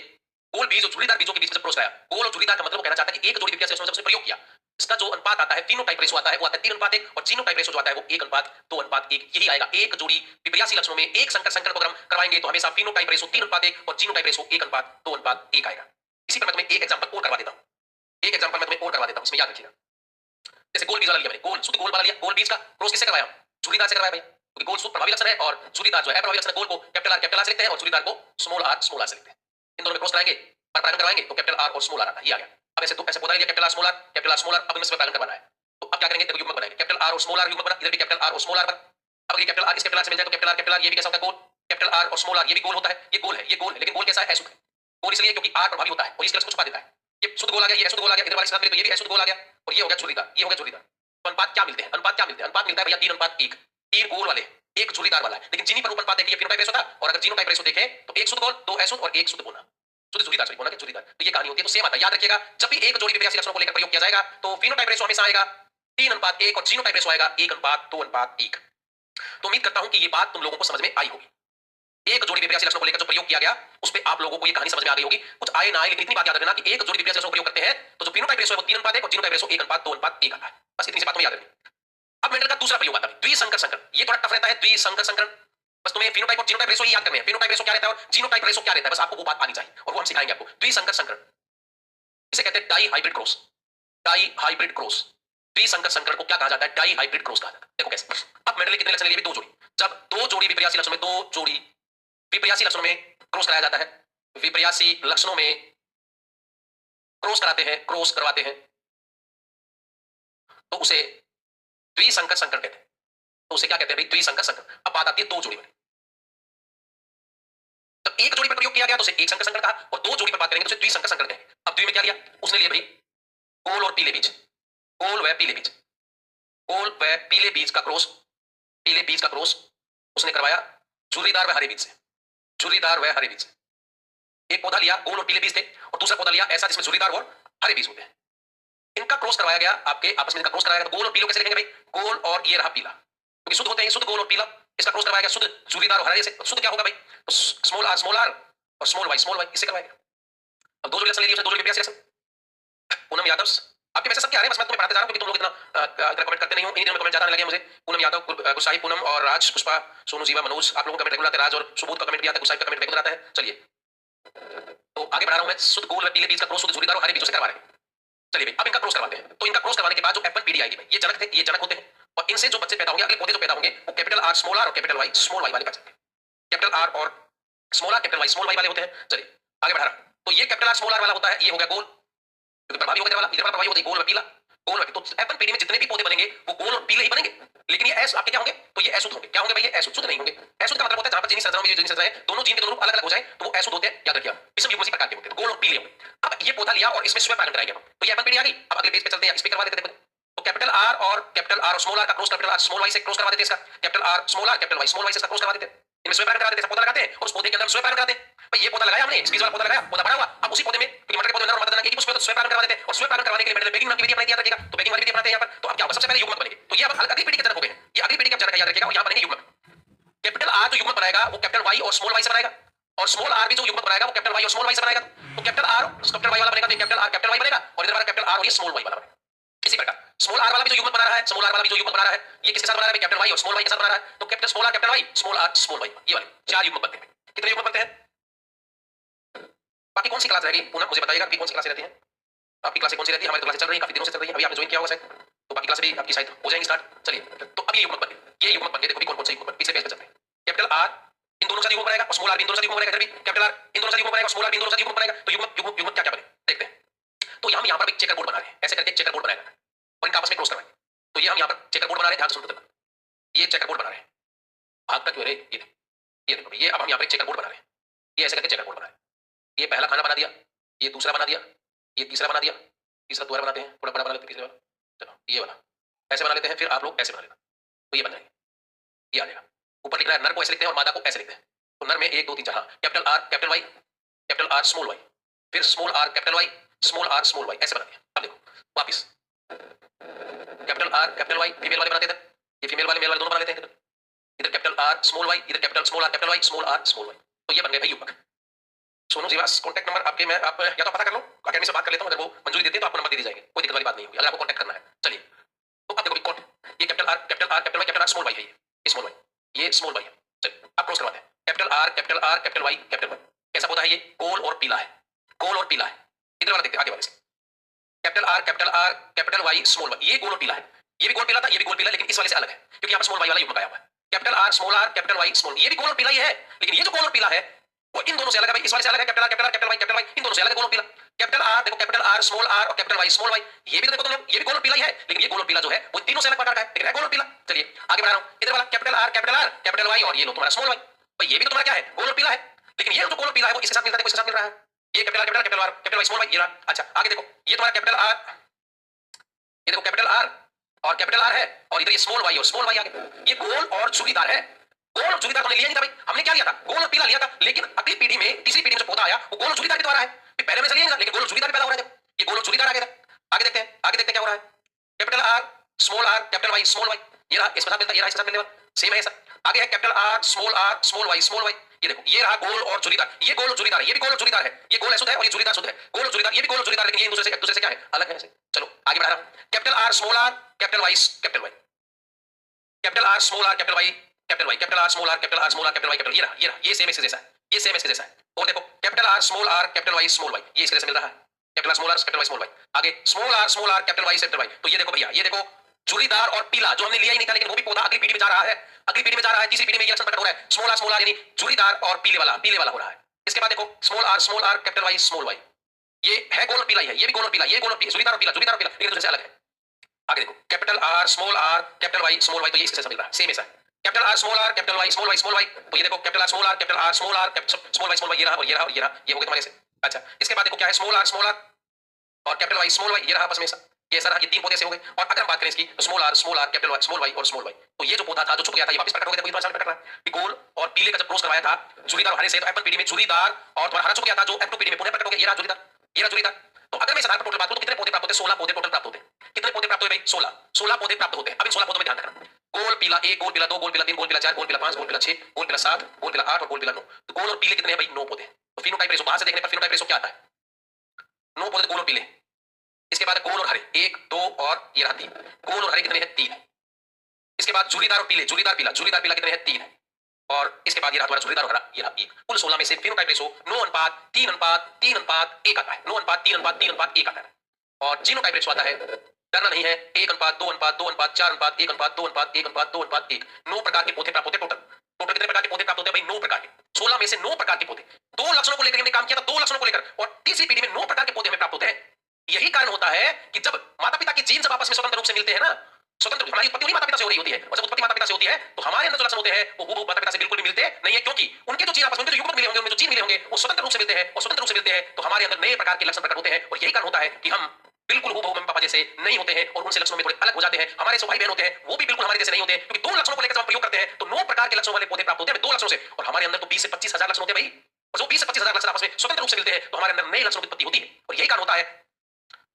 गोल बीज और झुर्रीदार बीजों के बीच में क्रॉस कराया। गोल और झुर्रीदार का मतलब वो कहना चाहता है कि एक जोड़ी विपरीत लक्षणों से प्रयोग किया, इसका जो अनुपात आता है, फिनोटाइप रेशो आता है वो आता है 3:1 और जीनोटाइप रेशो जो आता है वो 1:2:1, यही आएगा। एक जोड़ी विपरीत लक्षणों में एक संकर संकर को अगर हम करवाएंगे तो हमेशा फिनोटाइप रेशो 3:1 और जीनोटाइप रेशो 1:2:1 आएगा। इसी पर मैं तुम्हें एक एग्जांपल और करवा देता हूं, एक एग्जांपल मैं तुम्हें और करवा देता हूं, इसमें याद रखिएगा। जैसे गोल बीज वाला लिया मैंने, गोल शुद्ध गोल वाला लिया, गोल बीज का क्रॉस किससे करवाया, झुर्रीदार से करवाया भैया, क्योंकि गोल शुद्ध प्रभावी लक्षण है और झुर्रीदार जो है प्रभावी लक्षण है। गोल को कैपिटल आर से लिखते हैं और झुर्रीदार को स्मॉल आर से लिखते हैं। इन दोनों में क्रॉस कराएंगे, परपरागण करवाएंगे तो कैपिटल आर और स्मॉल आर आता है, ये आ गया। अब ऐसे तो ऐसे पौधा लिया कैपिटल आर स्मॉल आर, अब इनमें से परपरागण करवाना है तो अब क्या करेंगे, देखो युग्मक बनाएंगे, कैपिटल आर और स्मॉल आर युग्मक बना, इधर भी कैपिटल आर और स्मॉल आर बना। अब ये कैपिटल आर इस कैपिटल आर से मिल जाए तो कैपिटल आर ये भी कैसा होता है, गोल, कैपिटल आर और स्मॉल आर ये भी गोल होता है, ये गोल है, ये गोल है, लेकिन गोल कैसा है, अशुद्ध है। गोल इसलिए क्योंकि आर प्रभावी होता है और इसके लक्षण को छुपा देता है। ये शुद्ध गोल आ गया, ये अशुद्ध गोल आ गया, इधर वाले साथ में तो ये भी अशुद्ध गोल आ गया और ये हो गया झुर्रीदार, ये हो गया झुर्रीदार। तो अनुपात क्या मिलते हैं, अनुपात क्या मिलते हैं, अनुपात मिलता है भैया 3:1, 3 गोल वाले, एक झुर्रीदार वाला है। लेकिन जीनी प्ररूप अनुपात देखिए फिनोटाइप रेशो था, और अगर जीनोटाइप रेशो देखें तो एक शुद्ध गोल, दो अशुद्ध और एक शुद्ध बोना, शुद्ध झुर्रीदार से बोना के झुर्रीदार, तो ये कहानी होती है। तो सेम आता है, याद रखिएगा जब भी एक जोड़ी विपरीत लक्षणों को लेकर प्रयोग किया जाएगा तो फिनोटाइप रेशो हमेशा आएगा 3:1 और जीनोटाइप रेशो आएगा 1:2:1। तो उम्मीद करता हूं कि ये बात तुम लोगों को समझ में आई होगी। एक जोड़ी विपरीत लक्षणों को लेकर जो प्रयोग किया गया उस पे आप लोगों को ये कहानी समझ में आ गई होगी। कुछ आए ना आए लेकिन इतनी बात याद रखना कि एक जोड़ी विपरीत लक्षणों को प्रयोग करते हैं तो जो फिनोटाइप रेशो है वो 3:1 और जीनोटाइप रेशो 1:2:1 आता है। बस इतनी सी बात तुम्हें याद रखनी। अब मेंडल का दूसरा प्रयोग आता है द्विसंकर संकरण, ये थोड़ा टफ रहता है, द्विसंकर संकरण। बस तुम्हें फिनोटाइप और जीनोटाइप रेशो ही याद करने हैं, फिनोटाइप रेशो क्या रहता है और जीनोटाइप रेशो क्या रहता है, बस आपको वो बात आनी चाहिए और वो हम सिखाएंगे आपको। द्विसंकर संकरण इसे कहते हैं dihybrid cross, dihybrid cross. द्विसंकर संकरण को क्या कहा जाता है, डाई हाइब्रिड क्रॉस कहा जाता है। देखो कैसे, अब मेंडल ने कितने लक्षण लिए, दो जोड़ी। जब दो जोड़ी विपरीत लक्षणों में, दो जोड़ी विपरीत लक्षणों में क्रॉस कराया जाता है विपर्यासी लक्षणों में क्रॉस कराते हैं, क्रॉस करवाते हैं, तो उसे द्विसंकर संकरण कहते हैं। तो उसे क्या कहते हैं भाई? द्विसंकर संकरण। अब बात आती है दो जोड़ी में। तो एक जोड़ी पर प्रयोग किया गया तो उसे एक संकर संकरण कहा, और दो जोड़ी पर बात करेंगे तो उसे द्विसंकर संकरण कहेंगे। अब द्वि में क्या लिया? उसने लिया भाई गोल और पीले बीज, गोल व पीले बीज, गोल व पीले बीज का क्रॉस, पीले बीज का क्रॉस उसने करवाया झुर्रीदार व हरे बीज से, झुर्रीदार व हरे बीज से। एक पौधा लिया, गोल और पीले बीज थे, और दूसरा पौधा लिया ऐसा जिसमें झुर्रीदार और हरे बीज होते हैं। इनका क्रॉस करवाया गया, आपके आपस में इनका क्रॉस कराया गया। तो गोल और पीलो कैसे लिखेंगे भाई? गोल और ये रहा पीला, क्योंकि शुद्ध होते हैं, शुद्ध गोल और पीला। इसका क्रॉस करवाया गया शुद्ध झुर्रीदार और हरे से। शुद्ध क्या होगा भाई? तो स्मॉल आर और स्मॉल वाई इससे करवाया गया। अब दो जोड़ी लक्षण ले लिए, दो जोड़ी लक्षण। पूनम यादव, आपके वैसे सबके आ रहे हैं, बस मैं तुम्हें पढ़ाते जा रहा हूं क्योंकि तुम लोग इतना कमेंट करते नहीं हो। इन दिनों में कमेंट ज्यादा आने लगे मुझे। पूनम यादव, गुसाई पूनम और राज, पुष्पा, सोनू, जीवा, मनोज, आप लोगों का कमेंट रेगुलर आता है। राज और सुबोध का कमेंट भी आता है, गुसाई का कमेंट रेगुलर आता है। चलिए, तो आगे बढ़ा रहा हूं मैं। शुद्ध गोल व पीले बीज का क्रॉस शुद्ध झुर्रीदार और हरे बीजों से करवा रहे हैं। चलिए भाई, अब इनका क्रॉस करवाते हैं। तो इनका क्रॉस करवाने के बाद जो F1 पीढ़ी आएगी भाई, ये जनक थे, ये जनक होते हैं, और इनसे जो बच्चे पैदा होंगे, अगले पौधे जो पैदा होंगे, वो कैपिटल आर स्मॉल आर और कैपिटल वाई स्मॉल वाई वाले पैदा होंगे। कैपिटल आर और small R, capital Y small Y वाले होते हैं। चलिए आगे बढ़ा रहा हूं। तो ये कैपिटल आर स्मॉल आर वाला होता है, ये हो गया गोल, क्योंकि प्रभावी हो गया वाला, इधर वाला प्रभावी होता है गोल व पीला, गोल व। तो F1 पीढ़ी में जितने भी पौधे बनेंगे वो गोल और पीले ही बनेंगे। लेकिन ये एस आपके क्या होंगे? तो ये एसुद होंगे। क्या होंगे भाई? ये एसुद, शुद्ध नहीं होंगे। एसुद का मतलब होता है जहां पर जीनी संरचना में जीनी संरचना है, दोनों जीन के दोनों अलग अलग हो जाए तो वो एसुद होते हैं। याद रखिए, विषम युग्म इसी प्रकार के होते हैं, गोल और पीले होंगे। अब ये पौधा लिया और इसमें स्वयं पैटर्न कराएंगे हम। तो ये F1 पीढ़ी आ गई। अब अगले पेज पे चलते हैं, इस पे करवा देते हैं। तो कैपिटल आर और स्मॉल आर का cross capital R small Y से क्रॉस करवा देते हैं। इसका capital R small R capital Y small Y से क्रॉस करवा देते हैं। इनमें स्वयं पैटर्न करा देते हैं, पौधा लगाते हैं और उस पौधे के अंदर स्वयं पैटर्न कराते हैं। भाई ये पौधा लगाया हमने, इस बीज वाला पौधा लगाया, पौधा बड़ा हुआ। अब उसी पौधे में, क्योंकि मटर के पौधे में और मदद उसमें स्वयं पैटर्न करवा देते हैं, और स्वयं पैटर्न करवाने के लिए मैंने बेकिंग नाम की विधि अपनाई, याद रखिएगा। तो बेकिंग वाली विधि अपनाते हैं यहाँ पर। तो अब क्या होगा? सबसे पहले युग्मक बनेंगे। तो ये अब अगली पीढ़ी के जनक हो गए हैं। ये अगली पीढ़ी के जनक है, याद रखिएगा। और यहाँ बनेंगे युग्मक। कैपिटल आर जो युग्मक बनाएगा वो कैपिटल वाई और स्मॉल वाई से बनाएगा, और स्मॉल आर भी जो युग्मक बनाएगा वो कैपिटल वाई और स्मॉल वाई से बनाएगा। तो कैपिटल आर कैपिटल वाई वाला बनेगा, तो कैपिटल आर कैपिटल वाई बनेगा, और इधर वाला कैपिटल आर और ये स्मॉल वाई वाला बनेगा। इसी प्रकार स्मॉल आर वाला भी जो युग्मक बना रहा है, स्मॉल आर वाला भी जो युग्मक बना रहा है, ये किसके साथ बना रहा है? कैपिटल वाई और स्मॉल वाई के साथ बना रहा है। तो capital small R capital Y, small R small Y, ये वाले चार युग्मक बनते हैं। कितने युग्मक बनते हैं? बाकी कौन सी क्लास रहेगी पूनम, मुझे बताइएगा। अभी कौन सी क्लास रहती है आपकी? क्लासें कौन सी रहती है? हमारी तो क्लासें चल रही है, काफी दिनों से चल रही है। अभी आपने ज्वाइन किया होगा शायद, तो बाकी क्लासें भी आपकी शायद हो जाएंगी स्टार्ट। चलिए, तो अब ये युग्मक बन गए, ये युग्मक बन गए। देखो भी कौन कौन से युग्मक पिछले पेज पे चलते हैं। कैपिटल आर इन दोनों से युग्मक बनेगा, और स्मॉल आर इन दोनों से युग्मक बनेगा। इधर भी कैपिटल आर इन दोनों से युग्मक बनेगा, स्मॉल आर इन दोनों से युग्मक बनेगा। तो युग्मक युग्मक युग्मक क्या क्या बने देखते हैं। तो हम यहाँ पर एक चेकर बोर्ड बना रहे हैं, ऐसे करके एक चेकर बोर्ड बनाएगा और इनका आपस में क्रॉस करवाएंगे। तो ये हम यहाँ पर चेकर बोर्ड बना रहे हैं, ध्यान से सुनते, ये चेकर बोर्ड बना रहे हैं। भाग तक ये ये देखो, ये अब हम यहाँ पर एक चेकर बोर्ड बना रहे हैं। ये ऐसे करके चेकर बोर्ड बना रहे हैं। ये पहला खाना बना दिया, ये दूसरा बना दिया, ये तीसरा बना दिया, तीसरा दोबारा बनाते हैं, थोड़ा बड़ा बना लेते हैं तीसरे वाला। चलो ये वाला ऐसे बना लेते हैं, फिर आप लोग ऐसे बना लेना। तो ये बन जाएगा, ये आ जाएगा। ऊपर लिख रहा है नर को ऐसे लिखते हैं और मादा को ऐसे लिखते हैं। तो नर में 1 2 3 4, capital R capital Y, capital R small Y, फिर small R capital Y, small R small Y, ऐसे बना दिया। अब देखो वापिस capital R capital Y, female वाले बनाते थे, ये फीमेल वाले मेल वाले दोनों बना लेते हैं। इधर कैपिटल आर स्मॉल वाई, इधर capital small R capital Y, small R small Y. तो ये बन गए भाई युग्मक। सोनू जीवास कॉन्टैक्ट नंबर आपके, मैं आप या तो पता कर लो, अकेडमी से बात कर लेता हूं, अगर वो मंजूरी देते हैं तो आपको नंबर दे दी जाएगी, कोई दिक्कत वाली बात नहीं होगी, अगर आपको कॉन्टैक्ट करना है। चलिए, तो अब देखो ये capital R capital R capital Y capital R small Y है, ये स्मॉल वाई, ये स्मॉल वाई है। चलिए अब क्रॉस करवाते हैं। Capital R capital R capital Y capital Y, कैसा पौधा है ये? गोल और पीला है, गोल और पीला है। इधर वाला देखते हैं, आगे वाले से capital R capital Y small Y, ये गोल और पीला है, ये भी गोल पीला था, ये भी गोल पीला, लेकिन इस वाले से अलग है क्योंकि यहाँ पर स्मॉल वाई वाला युग्मक आया हुआ है। Capital R small R capital Y small, ये भी गोल और पीला ही है, लेकिन ये जो गोल और पीला है वो इन दोनों से अलग है भाई, इस वाले से अलग है। कैपिटल आर कैपिटल वाई इन दोनों से अलग है, गोल और पीला। कैपिटल आर देखो, कैपिटल आर स्मॉल आर और कैपिटल वाई स्मॉल वाई, ये भी देखो तुम लोग, ये भी गोल और पीला ही है, लेकिन ये गोल और पीला जो है वो तीनों से अलग प्रकार का है, लेकिन है गोल और पीला। चलिए आगे बढ़ा रहा हूं। इधर वाला कैपिटल आर कैपिटल वाई, और ये लो तुम्हारा स्मॉल वाई, भाई ये भी तो तुम्हारा क्या है? गोल और पीला है, लेकिन ये जो गोल और पीला है वो इसके साथ मिलता है, इसके साथ मिल रहा है। ये capital R capital Y small Y, ये रहा। अच्छा आगे देखो, ये तुम्हारा कैपिटल आर, ये देखो कैपिटल आर और कैपिटल आर है, और इधर ये स्मॉल वाई और स्मॉल वाई आगे। ये गोल और झुर्रीदार है, गोल और झुर्रीदार हमने लिया नहीं था भाई, हमने क्या लिया था? गोल और पीला लिया था, लेकिन अगली पीढ़ी में, तीसरी पीढ़ी में जो पौधा आया वो गोल और झुर्रीदार के द्वारा है। पहले में से लिया, लेकिन गोल और झुर्रीदार पैदा हो रहा है, ये गोल और झुर्रीदार आ गया। आगे देखते हैं, आगे देखते हैं क्या हो रहा है। Capital R small R capital Y small Y, ये रहा, इसके साथ मिलता है, ये रहा, इसके साथ मिलने वाला सेम है सर। आगे है capital R small Y small Y, ये देखो ये रहा गोल और झुर्रीदार, ये गोल और झुर्रीदार है, ये भी गोल और झुर्रीदार है, ये गोल ऐसा है और ये झुर्रीदार शुद्ध है। गोल और झुर्रीदार, ये भी गोल और झुर्रीदार, लेकिन ये एक दूसरे से क्या है? अलग है ऐसे। चलो आगे बढ़ा रहा हूं। Capital R small R capital Y capital Y, capital R small R capital Y capital Y, capital R small R capital capital Y capital, ये रहा, ये सेम इसके जैसा है, ये सेम इसके जैसा है। और देखो capital R small R capital Y small Y, ये इसके जैसे मिल रहा है, capital R small R capital Y small Y. आगे small R capital Y capital Y, तो ये देखो भैया, ये देखो झुर्रीदार और पीला जो हमने लिया ही नहीं था, लेकिन वो भी पौधा अगली पीढ़ी में जा रहा है, अगली पीढ़ी में जा रहा है, तीसरी पीढ़ी में ये लक्षण प्रकट हो रहा है। स्मॉल आर यानी झुर्रीदार और पीले वाला हो रहा है। इसके बाद देखो small R capital Y small Y, ये है गोल और पीला ही है, ये भी गोल और पीला, ये गोल और पीला, जुड़ीदार और पीला, जुड़ीदार और पीला, लेकिन दूसरे से अलग है। आगे देखो capital R capital Y small Y, तो ये इससे मिल रहा है, सेम ऐसा है। Capital R capital Y small Y, तो ये देखो कैपिटल आर स्मॉल वाई ये रहा और ये रहा और ये रहा, ये हो गया तुम्हारे से। अच्छा इसके बाद देखो क्या है स्मॉल आर और कैपिटल वाई स्मॉल वाई, ये रहा आपस में ऐसा, ये ऐसा रहा, ये तीन पौधे से हो गए। और अगर हम बात करें इसकी तो small R capital Y small Y और स्मॉल वाई, तो ये जो पौधा था जो छुप गया था ये वापस प्रकट हो गया, देखो ये तुम्हारे सामने प्रकट रहा है कि गोल और पीले का जब क्रॉस करवाया था जुड़ीदार और हरे से, तो एप्पल पीडी में जुड़ीदार और तुम्हारा हरा छुप गया था जो एफ2 पीडी में पुनः प्रकट हो गया, ये रहा जुड़ीदार, ये रहा जुड़ीदार। तो अगर मैं इस आधार पर टोटल बात करूं तो कितने पौधे प्राप्त होते हैं? 16 पौधे टोटल प्राप्त होते हैं। कितने पौधे प्राप्त हुए भाई? 16 पौधे प्राप्त होते हैं। अब इन 16 पौधों में ध्यान रखना, गोल पीला 1, गोल पीला 2, गोल पीला 3, गोल पीला 4, गोल पीला 5, गोल पीला 6, गोल पीला 7, गोल पीला 8 और गोल पीला 9। तो गोल और पीले कितने हैं भाई? 9 पौधे। तो फिनोटाइप रेशो बाहर से देखने पर फिनोटाइप रेशो क्या आता है? 9 पौधे गोल और पीले। इसके बाद गोल और हरे 1 2 और ये रहा 3, गोल और हरे कितने हैं? 3। इसके बाद जुड़ीदार और पीले, जुड़ीदार पीला कितने हैं? 3 है। और इसके बाद ये रहा तुम्हारा जुड़ीदार और हरा, ये रहा 1। कुल 16 में से फिनोटाइप रेशो 9:3:3:1 आता है, 9:3:3:1 आता है। और जीनोटाइप रेशो आता है, डरना नहीं है, 1:2:2:4:1:2:1:1:2:1:1। 9 प्रकार के पौधे प्राप्त होते हैं टोटल। टोटल कितने प्रकार के पौधे प्राप्त होते हैं भाई? 9 प्रकार के। 16 में से 9 प्रकार के पौधे, 2 लक्षणों को लेकर हमने काम किया था, 2 लक्षणों को लेकर, और तीसरी पीढ़ी में 9 प्रकार के पौधे हमें प्राप्त होते हैं। यही कारण होता है कि जब माता पिता के जीन जब आपस में स्वतंत्र रूप से मिलते हैं ना, स्वतंत्र हमारी उत्पत्ति उन्हीं माता पिता से हो रही होती है, और जब उत्पत्ति माता पिता से होती है तो हमारे अंदर जो लक्षण होते हैं वो हूबहू माता पिता से बिल्कुल भी मिलते नहीं है, क्योंकि उनके जो जीन आपस में जो युग्मक मिले होंगे, उनमें जो जीन मिले होंगे वो स्वतंत्र रूप से मिलते हैं, और स्वतंत्र रूप से मिलते हैं तो हमारे अंदर नए प्रकार के लक्षण प्रकट होते हैं। और यही कारण होता है कि हम बिल्कुल हूबहू मम्मी पापा जैसे नहीं होते हैं और उनसे लक्षणों में थोड़े अलग हो जाते हैं। हमारे जो भाई बहन होते हैं वो भी बिल्कुल हमारे जैसे नहीं होते, क्योंकि 2 लक्षणों को लेकर जब हम प्रयोग करते हैं तो 9 प्रकार के लक्षणों वाले पौधे प्राप्त होते हैं 2 लक्षणों से, और हमारे अंदर तो 20 से 25 हजार लक्षण होते हैं भाई। और जो 20 से 25 हजार लक्षण आपस में स्वतंत्र रूप से मिलते हैं तो हमारे अंदर नए लक्षणों की उत्पत्ति होती है। और यही कारण होता है,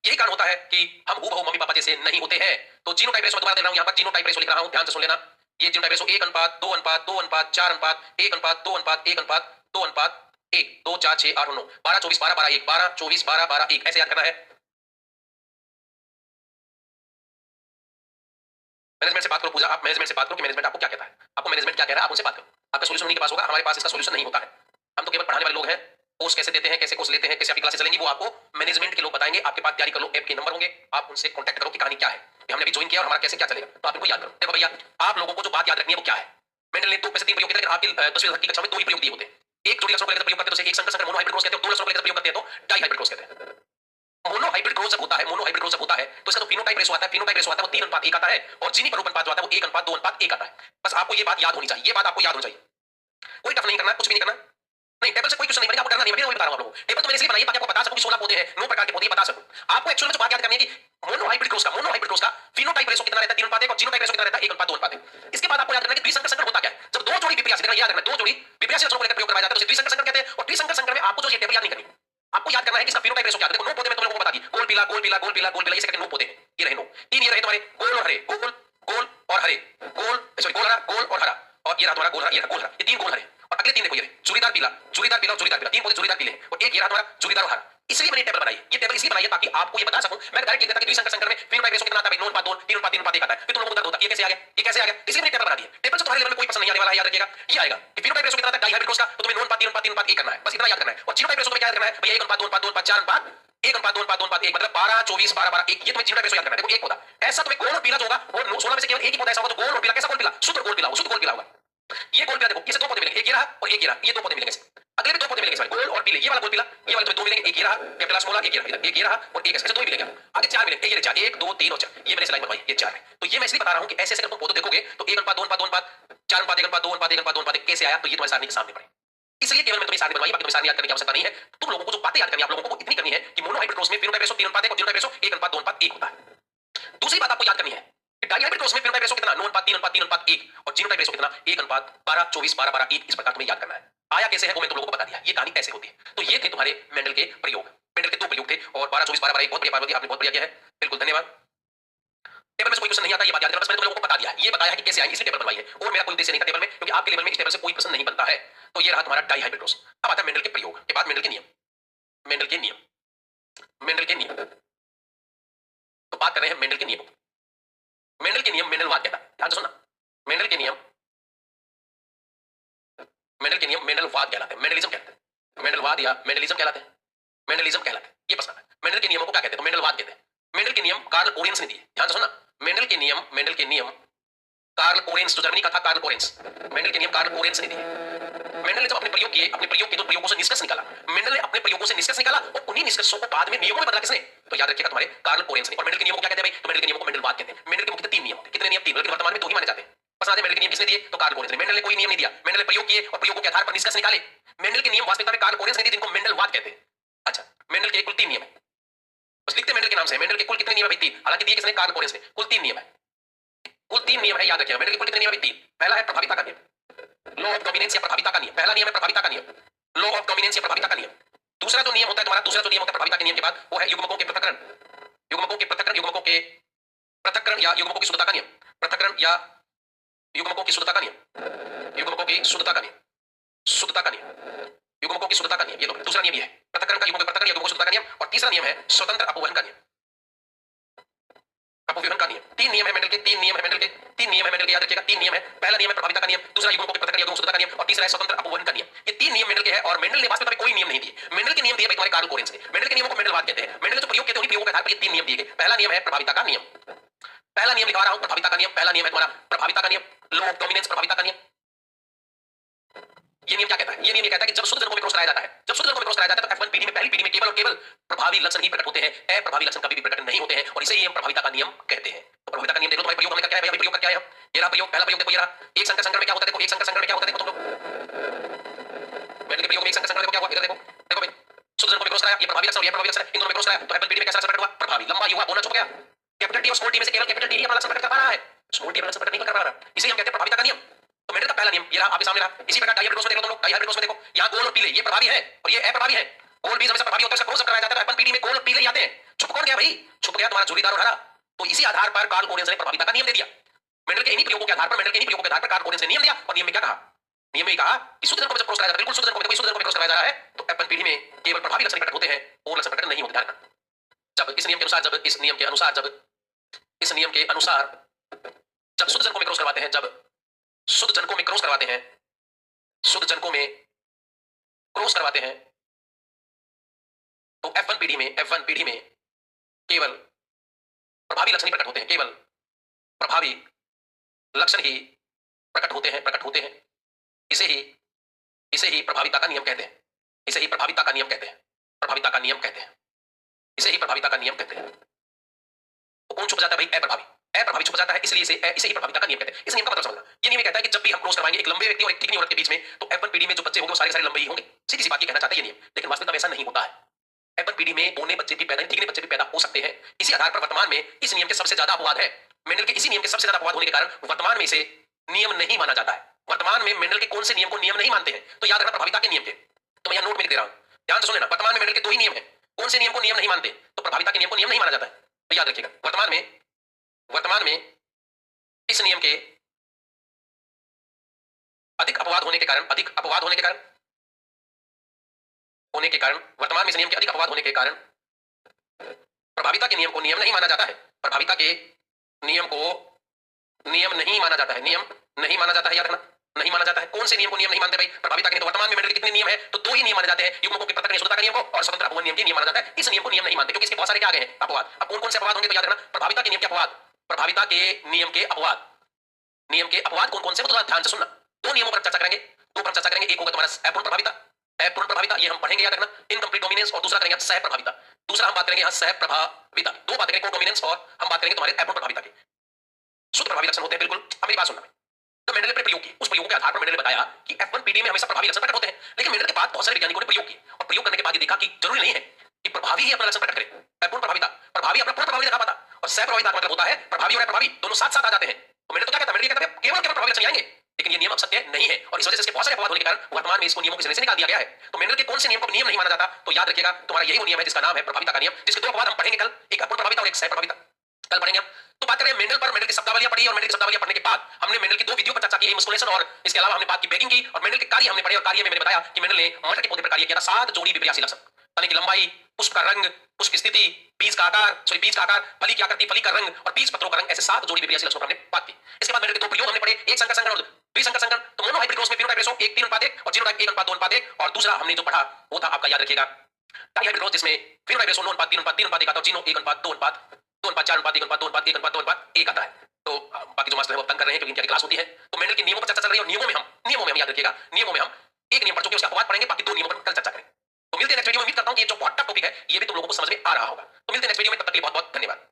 यही कारण होता है कि हम हूबहू मम्मी पापा जैसे नहीं होते हैं। तो जीनोटाइप रेशो दोबारा दे रहा हूं, यहां पर जीनोटाइप रेशो लिख रहा हूं, ध्यान से सुन लेना। ये जीनोटाइप रेशो 1:2:4:1:2:1:1:2:1:1 2 4 6 8 9 12 24 12 12 1 12 24 12 12 1 ऐसे याद करना है। मैनेजमेंट से बात करो पूजा, आप मैनेजमेंट से बात करो कि मैनेजमेंट आपको क्या कहता है, आपको मैनेजमेंट क्या कह रहा है, आप उनसे बात करो। आपका सॉल्यूशन उन्हीं के पास होगा, हमारे पास इसका सॉल्यूशन नहीं होता है। हम तो केवल पढ़ाने वाले लोग हैं। कोर्स कैसे देते हैं, कैसे कोर्स लेते हैं, कैसे आपकी क्लासेस चलेंगी वो आपको मैनेजमेंट के लोग बताएंगे। आपके पास तैयारी कर लो, ऐप के नंबर होंगे, आप उनसे कांटेक्ट करो कि कहानी क्या है, कि हमने अभी ज्वाइन किया और हमारा कैसे क्या चलेगा, तो आप इनको याद करो। देखो भैया, आप लोगों को जो बात याद रखनी है वो क्या है, मेंडल ने 2 में से 3 प्रयोग किए, लेकिन आपकी 10वीं की कक्षा में 2 ही प्रयोग दिए होते हैं। एक जोड़ी लक्षणों को लेकर प्रयोग करते हैं तो एक संकर संकर मोनोहाइब्रिड क्रॉस कहते हैं, 2 लक्षणों को लेकर प्रयोग करते हैं तो डाइहाइब्रिड क्रॉस कहते हैं। मोनोहाइब्रिड क्रॉस जब होता है, मोनोहाइब्रिड क्रॉस जब होता है तो इसका जो फिनोटाइप रेशो आता है, फिनोटाइप रेशो आता है वो 3:1 आता है, और जीनी पर अनुपात जो आता है वो 1:2:1 आता है। बस आपको ये बात याद होनी चाहिए, ये बात आपको याद होनी चाहिए। कोई टफ नहीं करना, कुछ भी नहीं करना। नहीं, टेबल से कोई क्वेश्चन नहीं बनेगा, आपको डरना नहीं है, मैं बता रहा हूं आप लोगों को। टेबल तो मैंने इसलिए बनाई ताकि आपको बता सकूं कि 16 पौधे हैं, 9 प्रकार के पौधे बता सकूं। आपको एक्चुअल में जो बात याद करनी है कि मोनोहाइब्रिड क्रॉस का फिनोटाइप रेशो कितना रहता है? 3:1 और जीनोटाइप रेशो कितना रहता है? 1:2:1। इसके बाद आपको याद रखना है कि द्विसंकर संकर होता क्या है। जब 2 जोड़ी विपर्यासी, देखना याद रखना, 2 जोड़ी विपर्यासी लक्षणों को लेकर प्रयोग करवाया जाता है तो उसे द्विसंकर संकर कहते हैं। और द्विसंकर संकर में आपको जो ये टेबल याद नहीं करनी, आपको याद करना है कि इसका फिनोटाइप रेशो क्या है। देखो 9 पौधे में तुम लोगों को बता दी, गोल पीला गोल पीला गोल पीला गोल पीला, ये से करके 9 पौधे, ये रहे 9। 3 ये रहे तुम्हारे गोल और हरे, गोल गोल और हरे, गोल सॉरी गोल हरा, गोल और हरा, और ये रहा तुम्हारा गोल हरा, ये रहा गोल हरा, ये 3 गोल हरे। और अगले 3 देखो, ये रहे जुड़ीदार पीला, जुड़ीदार पीला और जुड़ीदार पीला, 3 पौधे जुड़ीदार पीले हैं, और एक ये रहा तुम्हारा जुड़ीदार और हरा। इसलिए मैंने टेबल बनाई, ये टेबल इसलिए बनाई है ताकि आपको ये बता सकूं। मैं डायरेक्ट लिख देता कि द्विसंकर संकर में फिनोटाइप रेशो कितना आता है? 9:2 3:3:1 आता है। फिर तुम लोगों को दर्द होता है ये कैसे आ गया, ये कैसे आ गया, इसलिए मैंने टेबल बना दी है। टेबल से तुम्हारे लेवल में कोई पसंद नहीं आने वाला है, याद रखिएगा। ये आएगा कि फिनोटाइप रेशो कितना आता है डाइहाइब्रिड क्रॉस का, तो तुम्हें 9:3:3:1 करना है, बस इतना याद करना है। और जीनोटाइप रेशो तुम्हें क्या याद करना है भैया? 1:2:4:1:2:1 मतलब 12 24 12 12 1, ये तुम्हें जीनोटाइप रेशो याद करना है। देखो एक पौधा ऐसा तुम्हें गोल और पीला जो होगा, और 16 में से केवल एक ही पौधा ऐसा होगा जो गोल और पीला, कैसा गोल पीला? शुद्ध गोल पीला, शुद्ध गोल पीला होगा। ये गोल पीला देखो, इससे 2 पौधे मिलेंगे, एक ये रहा और एक ये रहा, ये 2 पौधे मिलेंगे। अगले भी 2 पौधे मिलेंगे, गोल और पीले, ये वाला गोल पीला, ये वाला तुम्हें 2 मिलेंगे, एक ये रहा कैपिटल स्मॉल, एक ये रहा, एक ये रहा और एक ऐसे 2 ही मिलेंगे। आगे 4 मिलेंगे, ये 4 1 2 3 और 4, ये मैंने स्लाइड बनवाई, ये 4 है। तो ये मैं इसलिए बता रहा हूं कि ऐसे ऐसे अगर तुम पौधे देखोगे तो 1:2:4:1:2:1 कैसे आया, तो ये तुम्हारे सामने के सामने पड़े। इसलिए केवल मैं तुम्हें सारणी बनवाई, बाकी तुम्हें सारणी याद करने की आवश्यकता नहीं है। तुम लोगों को जो बातें याद करनी है, आप लोगों को इतनी करनी है कि मोनोहाइब्रिड क्रॉस में फिनोटाइप रेशो 3:1 और जीनोटाइप रेशो 1:2:1 होता है। दूसरी बात आपको याद करनी है कि डाइहाइब्रिड क्रॉस में फिनोटाइप रेशो कितना? 9:3:3:1 और जीनोटाइप रेशो कितना? 1:12 24 12 12 1। इस प्रकार तुम्हें याद करना है। आया कैसे है वो मैं तुम लोगों को बता दिया, ये कहानी ऐसे होती है। तो ये थे तुम्हारे मेंडल के प्रयोग, मेंडल के 2 प्रयोग थे, और 12 24 12 12 1 बहुत बढ़िया पार्वती, आपने बहुत बढ़िया किया है, बिल्कुल धन्यवाद। टेबल में कोई क्वेश्चन नहीं आता, ये बात याद रखना, बस मैंने तुम लोगों को बता दिया, ये बताया है कि कैसे आएंगे, इसलिए टेबल बनवाई है। और मेरा कोई उद्देश्य नहीं था टेबल में, क्योंकि आपके लेवल में इस टेबल से कोई प्रश्न नहीं बनता है। तो ये रहा तुम्हारा डाइहाइब्रिड क्रॉस। अब आता है मेंडल के प्रयोग के बाद मेंडल के नियम, मेंडल के नियम, मेंडल के नियम। तो बात कर रहे हैं मेंडल के नियम। मेंडल के नियम मेंडलवाद कहता है, ध्यान से सुनना। मेंडल के नियम, मेंडल के नियम मेंडलवाद कहलाते हैं, मेंडलिज्म कहते हैं, मेंडलवाद या मेंडलिज्म कहलाते हैं, मेंडलिज्म कहलाते हैं। ये प्रश्न है, मेंडल के नियमों को क्या कहते हैं? तो मेंडलवाद कहते हैं। मेंडल के नियम कार्ल कोरेंस ने दिए, ध्यान से सुनना। मेंडल के नियम, कार्ल कोरेंस, जो जर्मनी का था कार्ल कोरेंस, मेंडल के नियम कार्ल कोरेंस ने दिए। मेंडल ने जब अपने प्रयोग किए, अपने प्रयोग के 2 प्रयोगों से निष्कर्ष निकाला। मेंडल ने अपने प्रयोगों से निष्कर्ष निकाला और उन्हीं निष्कर्षों को बाद में नियमों में बदला किसने? तो याद रखिएगा तुम्हारे कार्ल लोरेंत्ज़ ने। और मेंडल के नियमों को क्या कहते हैं भाई? तो मेंडल के नियमों को मेंडलवाद कहते हैं। मेंडल के मुख्यतः 3 नियम थे। कितने नियम? 3, लेकिन वर्तमान में 2 ही माने जाते हैं। बस आधे मेंडल के नियम किसने दिए? तो कार्ल लोरेंत्ज़ ने। मेंडल ने कोई नियम नहीं दिया। मेंडल ने प्रयोग किए और प्रयोगों के आधार पर निष्कर्ष निकाले। मेंडल के नियम वास्तविकता में कार्ल लोरेंत्ज़ ने दिए, जिनको मेंडलवाद कहते हैं। अच्छा, मेंडल के कुल 3 नियम है। बस लिखते मेंडल के नाम से। मेंडल के कुल कितने नियम है भाई? 3। हालांकि दिए किसने? कार्ल लोरेंत्ज़ ने। कुल 3 नियम है। कुल 3 नियम है, याद रखिएगा। मेंडल के कुल कितने नियम है? 3। पहला है प्रभाविता का नियम, लॉ ऑफ डोमिनेंस या प्रभाविता का नियम। पहला नियम है प्रभाविता का नियम, लॉ ऑफ डोमिनेंस या प्रभाविता का नियम। दूसरा जो नियम होता है तुम्हारा, दूसरा जो नियम होता है प्रभाविता के नियम के बाद, वो है युग्मकों के पृथक्करण, युग्मकों के पृथक्करण, युग्मकों के पृथक्करण या युग्मकों की शुद्धता का नियम। पृथक्करण या युग्मकों की शुद्धता का नियम, युग्मकों की शुद्धता का नियम, शुद्धता का नियम, युग्मकों की शुद्धता का नियम। ये दो दूसरा नियम ये है, पृथक्करण का युग्मकों के पृथक्करण, युग्मकों की शुद्धता का नियम। और तीसरा नियम है स्वतंत्र अपवहन का नियम, अपव्यूहन का नियम। 3 नियम है मेंडल के, 3 नियम है मेंडल के, 3 नियम है मेंडल के, याद रखिएगा। 3 नियम है। पहला नियम है प्रभाविता का नियम, दूसरा युग्मकों के पृथक्करण, युग्मकों की शुद्धता का नियम, और तीसरा है स्वतंत्र अपवहन का नियम। ये 3 नियम मेंडल के हैं और मेंडल ने वास्तव में कोई नियम नहीं दिए। मेंडल के नियम दिए भाई तुम्हारे कार्ल लोरेंत्ज़ ने। मेंडल के नियमों को मेंडलवाद कहते हैं। मेंडल ने जो प्रयोग किए थे उन्हीं प्रयोगों के आधार पर ये 3 नियम दिए गए। पहला नियम है प्रभाविता का नियम, पहला नियम लिखवा रहा हूं, प्रभाविता का नियम। पहला नियम है तुम्हारा प्रभाविता का नियम, लॉ ऑफ डोमिनेंस, प्रभाविता का नियम। ये नियम क्या कहता है? ये नियम ये कहता है कि जब शुद्ध जनकों में क्रॉस कराया जाता है, जब शुद्ध जनकों में क्रॉस कराया जाता है, तो F1 पीढ़ी में, पहली पीढ़ी में केवल और केवल प्रभावी लक्षण ही प्रकट होते हैं, अप्रभावी लक्षण कभी भी प्रकट नहीं होते हैं, और इसे ही हम प्रभाविता का नियम कहते हैं। तो प्रभाविता का नियम देखो, तुम्हारे प्रयोग हमने क्या है भाई? प्रयोग का क्या है? ये रहा प्रयोग, पहला प्रयोग देखो, ये रहा। एक संकर संकरण में क्या होता है? देखो, एक संकर संकरण में क्या होता है? देखो तुम लोग, मेंडल के प्रयोग में एक संकर संकरण देखो क्या हुआ? इधर देखो, देखो भाई, शुद्ध जनकों में क्रॉस कराया, ये प्रभावी लक्षण और ये प्रभावी लक्षण है, इन दोनों में क्रॉस कराया, तो F1 पीढ़ी में कैसा लक्षण प्रकट हुआ? प्रभावी। लंबा युवा होना छुप गया, कैपिटल टी और स्मॉल टी में से केवल कैपिटल टी ही अपना लक्षण प्रकट कर पा रहा है, स्मॉल टी अपना लक्षण प्रकट नहीं कर पा रहा। इसे हम कहते हैं प्रभाविता का नियम। तो मेंडल का पहला नियम ये रहा, आपके सामने रहा। इसी प्रकार डायहाइब्रिड में देखो तुम लोग, डायहाइब्रिड में देखो, यहाँ गोल और पीले ये प्रभावी है और ये अप्रभावी है। गोल बीज हमेशा प्रभावी होता है, उसका क्रॉस कराया जाता है, तो F1 पीढ़ी में गोल और पीले ही आते हैं। छुप कौन गया भाई? छुप गया तुम्हारा जोड़ीदार और हरा। तो इसी आधार पर कार्ल लोरेंत्ज़ ने प्रभाविता का नियम दे दिया। मेंडल के इन्हीं प्रयोगों के आधार पर, मेंडल के इन्हीं प्रयोगों के आधार पर कार्ल लोरेंत्ज़ ने नियम दिया। और नियम में क्या कहा? नियम में कहा कि शुद्ध जनकों में जब क्रॉस कराया जाता है, बिल्कुल शुद्ध जनकों में, कोई शुद्ध जनकों में क्रॉस कराया जा रहा है, तो F1 पीढ़ी में केवल प्रभावी लक्षण प्रकट होते हैं और लक्षण प्रकट नहीं होते। ध्यान रखना, जब इस नियम के अनुसार, जब इस नियम के अनुसार, जब इस नियम के अनुसार जब शुद्ध जनकों में क्रॉस करवाते हैं, जब शुद्ध जनकों में क्रॉस करवाते हैं, शुद्ध जनकों में क्रॉस करवाते हैं, तो F1 पीढ़ी में, F1 पीढ़ी में केवल प्रभावी लक्षण ही प्रकट होते हैं, केवल प्रभावी लक्षण ही प्रकट होते हैं, प्रकट होते हैं। इसे ही प्रभाविता का नियम कहते हैं, इसे ही प्रभाविता का नियम कहते हैं, प्रभाविता का नियम कहते हैं, इसे ही प्रभाविता का नियम कहते हैं। तो कौन छुप जाता है भाई? अप्रभावी। अप्रभावी छुप जाता है, इसलिए इसे ही प्रभाविता का नियम कहते हैं। इस नियम का मतलब समझना। ये नियम कहता है कि जब भी हम क्रॉस करवाएंगे एक लंबे व्यक्ति और एक चिकनी औरत के बीच में, तो F1 पीढ़ी में जो बच्चे होंगे वो सारे सारे लंबे ही होंगे। सीधी सी बात ये कहना चाहता है ये नियम, लेकिन वास्तविकता में ऐसा नहीं होता है। F1 पीढ़ी में बोने बच्चे भी पैदा, चिकने बच्चे भी पैदा हो सकते हैं। इसी आधार पर वर्तमान में इस नियम के सबसे ज्यादा अपवाद है। मेंडल के इसी नियम के सबसे ज्यादा अपवाद होने के कारण वर्तमान में इसे नियम नहीं माना जाता है। वर्तमान में मेंडल के कौन से नियम को नियम नहीं मानते हैं? तो याद रखना प्रभाविता के नियम के। तो मैं यहाँ नोट में लिख दे रहा हूं, ध्यान से सुन लेना। वर्तमान में मेंडल के 2 ही नियम है। कौन से नियम को नियम नहीं मानते? तो प्रभाविता के नियम को नियम नहीं माना जाता है। तो याद रखिएगा, वर्तमान में इस नियम के अधिक अपवाद होने के कारण, अधिक अपवाद होने के कारण, वर्तमान में इस नियम के अधिक अपवाद होने के कारण प्रभाविता के नियम को नियम नहीं माना जाता है। प्रभाविता के नियम को नियम नहीं माना जाता है, नियम नहीं माना जाता है, याद रखना, नहीं माना जाता है। कौन से नियम को नियम नहीं मानते भाई? प्रभाविता के। तो वर्तमान में मेंडल के कितने नियम है? तो 2 ही नियम माने जाते हैं, युग्मकों के पृथक्करण शुद्धता का नियम को और स्वतंत्र अपवहन नियम के नियम माना जाता है। इस नियम को नियम नहीं मानते क्योंकि इसके बहुत सारे क्या आ गए हैं? अपवाद। अब कौन कौन से अपवाद होंगे? तो याद रखना, प्रभाविता के नियम के अपवाद, प्रभाविता के नियम के अपवाद, नियम के अपवाद कौन कौन से? वो तो ध्यान से सुनना। 2 नियमों पर चर्चा करेंगे, 2 पर चर्चा करेंगे। एक होगा तुम्हारा अपूर्ण प्रभाविता, अपूर्ण प्रभाविता, ये हम पढ़ेंगे, याद रखना, इनकम्प्लीट डोमिनेंस। और दूसरा करेंगे सह प्रभाविता। दूसरा हम बात करेंगे यहाँ सह प्रभाविता। 2 बात करेंगे, डोमिनेंस और हम बात करेंगे तुम्हारे अपूर्ण प्रभाविता की। शुद्ध प्रभावी लक्षण होते हैं, बिल्कुल। अब मेरी बात सुनना। तो मेंडल ने प्रयोग किए, उस प्रयोग के आधार पर मेंडल ने बताया कि F1 पीढ़ी में हमेशा प्रभावी लक्षण प्रकट होते हैं। लेकिन मेंडल के बाद बहुत सारे वैज्ञानिकों ने प्रयोग किए और प्रयोग करने के बाद ये देखा कि जरूरी नहीं है कि प्रभावी ही अपना लक्षण प्रकट करे। अपूर्ण प्रभाविता, प्रभावी अपना पूर्ण प्रभावी दिखा पाता, और सह प्रभाविता का मतलब होता है प्रभावी और अप्रभावी दोनों साथ साथ आ जाते हैं। तो मेंडल तो क्या कहता है? मेंडल कहता है केवल प्रभावी लक्षण आएंगे, लेकिन ये नियम अब सत्य नहीं है और इस वजह से इसके बहुत सारे अपवाद होने के कारण वर्तमान में इसको नियमों के सिरे से निकाल दिया गया है। तो मेंडल के कौन से नियम को नियम नहीं माना जाता? तो याद रखिएगा, तुम्हारा यही वो नियम है जिसका नाम है प्रभाविता का नियम, जिसके 2 अपवाद हम पढ़ेंगे कल, एक अपूर्ण प्रभाविता और एक सह प्रभाविता, कल पढ़ेंगे हम। तो बात करें मेंडल पर, मेंडल की शब्दावलियां पढ़ी और मेंडल की शब्दावलियां पढ़ने के बाद हमने मेंडल की 2 विधियों पर चर्चा की, मुस्कुलेशन, और इसके अलावा हमने बात की बेगिंग की, और मेंडल के कार्य हमने पढ़े। और कार्य में मैंने बताया कि मेंडल ने मटर के पौधे पर कार्य किया था। 7 जोड़ी विपर्यासी लक्षण, तने की लंबाई, पुष्प का रंग, पुष्प की स्थिति, बीज का आकार, बीज का आकार, फली की आकृति, फली का रंग और बीज पत्रों का रंग, ऐसे 7 जोड़ी विपर्यासी लक्षणों पर हमने बात की। इसके बाद मेंडल के 2 प्रयोग हमने पढ़े, एक संकर संकरण और द्विसंकर संकरण। तो मोनोहाइब्रिड क्रॉस में फिनोटाइप रेशो 1 3:1 और जीनोटाइप 1:2:1। और दूसरा हमने जो पढ़ा वो था आपका, याद रखिएगा, डायहाइब्रिड क्रॉस, जिसमें फिनोटाइप रेशो 9:3:3:1 आता है और जीनो 1:2:4:1:2:1 आता है। तो बाकी जो मास्टर है वो तंग कर रहे हैं क्योंकि इनकी क्लास होती है। तो मेंडल के नियमों पर चर्चा चल रही है और नियमों में हम याद रखिएगा, नियमों में हम एक नियम पढ़ चुके हैं, उसका अपवाद पढ़ेंगे, बाकी 2 नियमों पर कल चर्चा करेंगे। तो मिलते हैं नेक्स्ट वीडियो में। उम्मीद करता हूं कि ये जो बहुत टफ टॉपिक है ये भी तुम लोगों को समझ में आ रहा होगा। तो मिलते हैं नेक्स्ट वीडियो में, तब तक के लिए बहुत बहुत धन्यवाद।